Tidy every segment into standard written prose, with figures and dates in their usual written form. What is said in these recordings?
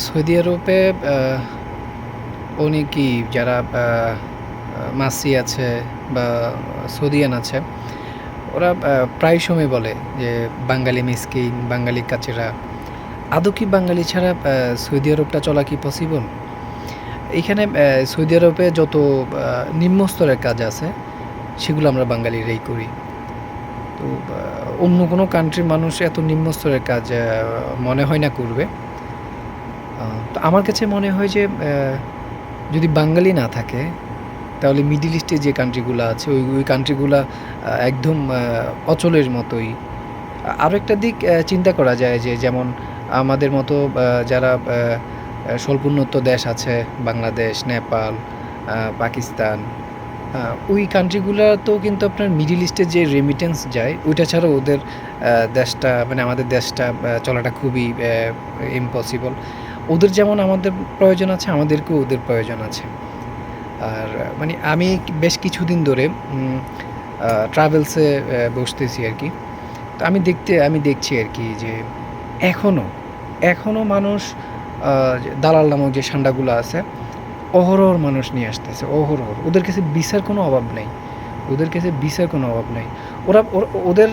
Saudi আরবে অনেকেই যারা মাসি আছে বা সৌদিয়ান আছে, ওরা প্রায় সময় বলে যে বাঙালি মিসকিন, বাঙালি কাচেরা। আদৌ কি বাঙালি ছাড়া সৌদি আরবটা চলা কি পসিবল? এইখানে সৌদি আরবে যত নিম্ন স্তরের কাজ আছে, সেগুলো আমরা বাঙালিরাই করি। তো অন্য কোনো কান্ট্রির মানুষ এত নিম্ন স্তরের কাজ মনে হয় না করবে। তো আমার কাছে মনে হয় যে যদি বাঙালি না থাকে, তাহলে মিডল ইস্টে যে কান্ট্রিগুলো আছে ওই কান্ট্রিগুলা একদম অচলের মতোই। আরও একটা দিক চিন্তা করা যায় যে যেমন আমাদের মতো যারা স্বল্পোন্নত দেশ আছে, বাংলাদেশ, নেপাল, পাকিস্তান, ওই কান্ট্রিগুলোতেও কিন্তু আপনার মিডল ইস্টে যে রেমিটেন্স যায় ওইটা ছাড়া ওদের দেশটা মানে আমাদের দেশটা চলাটা খুবই ইম্পসিবল। ওদের যেমন আমাদের প্রয়োজন আছে, আমাদেরকেও ওদের প্রয়োজন আছে। আর মানে আমি বেশ কিছুদিন ধরে ট্রাভেলসে বসতেছি আর কি। তো আমি দেখছি আর কি যে এখনও মানুষ দালাল নামক যে সান্ডাগুলো আছে, অহরহ মানুষ নিয়ে আসতেছে, অহরহ। ওদের কাছে ভিসার কোনো অভাব নেই, ওদের কাছে ভিসার কোনো অভাব নেই। ওদের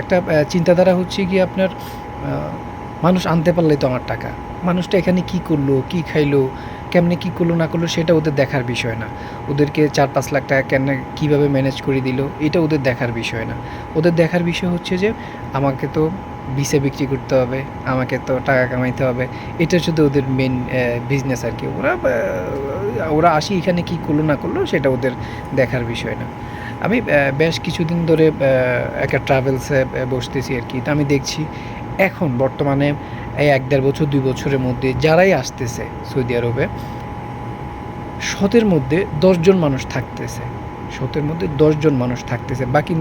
একটা চিন্তাধারা হচ্ছে গিয়ে আপনার মানুষ আনতে পারলেই তো আমার টাকা। মানুষটা এখানে কী করলো, কী খাইলো, কেমনে কী করলো না করলো সেটা ওদের দেখার বিষয় না। ওদেরকে 4-5 লাখ টাকা কীভাবে ম্যানেজ করে দিল এটা ওদের দেখার বিষয় না। ওদের দেখার বিষয় হচ্ছে যে আমাকে তো ভিসা বিক্রি করতে হবে, আমাকে তো টাকা কামাইতে হবে। এটা শুধু ওদের মেন বিজনেস আর কি। ওরা আসি এখানে কী করলো না করলো সেটা ওদের দেখার বিষয় না। আমি বেশ কিছুদিন ধরে একটা ট্রাভেলসে বসতেছি আর কি। তো আমি দেখছি এখন বর্তমানে এই 1-1.5 বছর 2 বছরের মধ্যে যারাই আসতেছে সৌদি আরবে, 100-এর মধ্যে 10 জন মানুষ থাকতেছে। 100-এর মধ্যে 10 জন মানুষ থাকতেছে। বাকি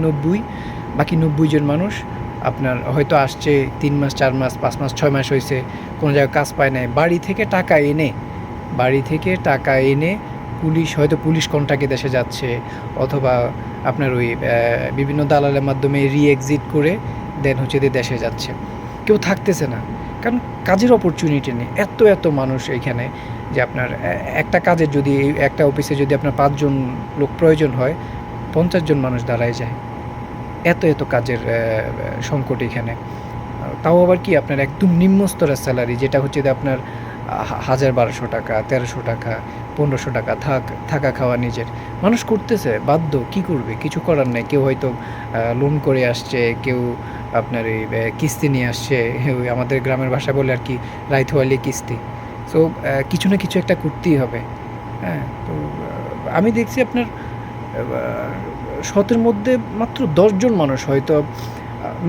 90 জন মানুষ আপনার হয়তো আসছে 3 মাস, 4 মাস, 5 মাস, 6 মাস হয়েছে, কোনো জায়গায় কাজ পায় নাই। বাড়ি থেকে টাকা এনে পুলিশ কন্ট্রাক্টে দেশে যাচ্ছে, অথবা আপনার ওই বিভিন্ন দালালের মাধ্যমে রি-এক্সিট করে দেন হচ্ছে দেশে যাচ্ছে। কেউ থাকতেছে না, কারণ কাজের অপরচুনিটি নেই। এত মানুষ এইখানে যে আপনার একটা কাজের যদি একটা অফিসে যদি আপনার 5 জন লোক প্রয়োজন হয়, 50 জন মানুষ দাঁড়ায় যায়। এত কাজের সংকট এখানে। তাও আবার কি আপনার একদম নিম্ন স্তরের স্যালারি, যেটা হচ্ছে যে আপনার 1,000-1,200 টাকা, 1,300 টাকা, 1,500 টাকা থাকা খাওয়া নিজের। মানুষ করতেছে, বাধ্য, কী করবে? কিছু করার নেই। কেউ হয়তো লোন করে আসছে, কেউ আপনার এই কিস্তি নিয়ে আসছে। ওই আমাদের গ্রামের ভাষায় বলে আর কি, রাইতওয়ালি কিস্তি। সো কিছু না কিছু একটা করতেই হবে। হ্যাঁ? তো আমি দেখছি আপনার 100-এর মধ্যে মাত্র 10 জন মানুষ হয়তো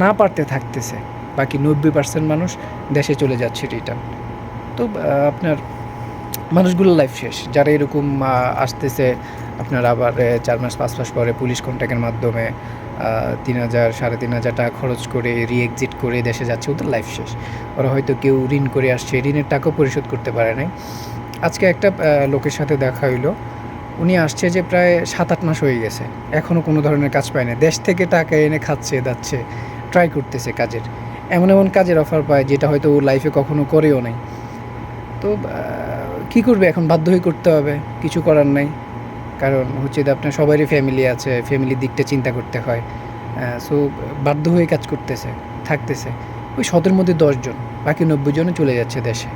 না পারতে থাকতেছে। বাকি 90% মানুষ দেশে চলে যাচ্ছে রিটার্ন। তো আপনার মানুষগুলোর লাইফ শেষ। যারা এরকম আসতেছে আপনার আবার 4 মাস 5 মাস পরে পুলিশ কন্ট্রাক্টের মাধ্যমে 3,000 3,500 টাকা খরচ করে রি-এক্সিট করে দেশে যাচ্ছে, ওদের লাইফ শেষ। ওরা হয়তো কেউ ঋণ করে আসছে, ঋণের টাকাও পরিশোধ করতে পারে নাই। আজকে একটা লোকের সাথে দেখা হইলো। উনি আসছে যে প্রায় 7-8 মাস হয়ে গেছে, এখনও কোনো ধরনের কাজ পায় না। দেশ থেকে টাকা এনে খাচ্ছে দাচ্ছে, ট্রাই করতেছে কাজের। এমন কাজের অফার পায় যেটা হয়তো ও লাইফে কখনো করেও নাই। তো কী করবে এখন? বাধ্য হয়ে করতে হবে, কিছু করার নাই। কারণ হচ্ছে যে আপনার সবারই ফ্যামিলি আছে, ফ্যামিলির দিকটা চিন্তা করতে হয়। সো বাধ্য হয়ে কাজ করতেছে, থাকতেছে। ওই 100-এর মধ্যে 10 জন, বাকি 90 জনও চলে যাচ্ছে দেশে।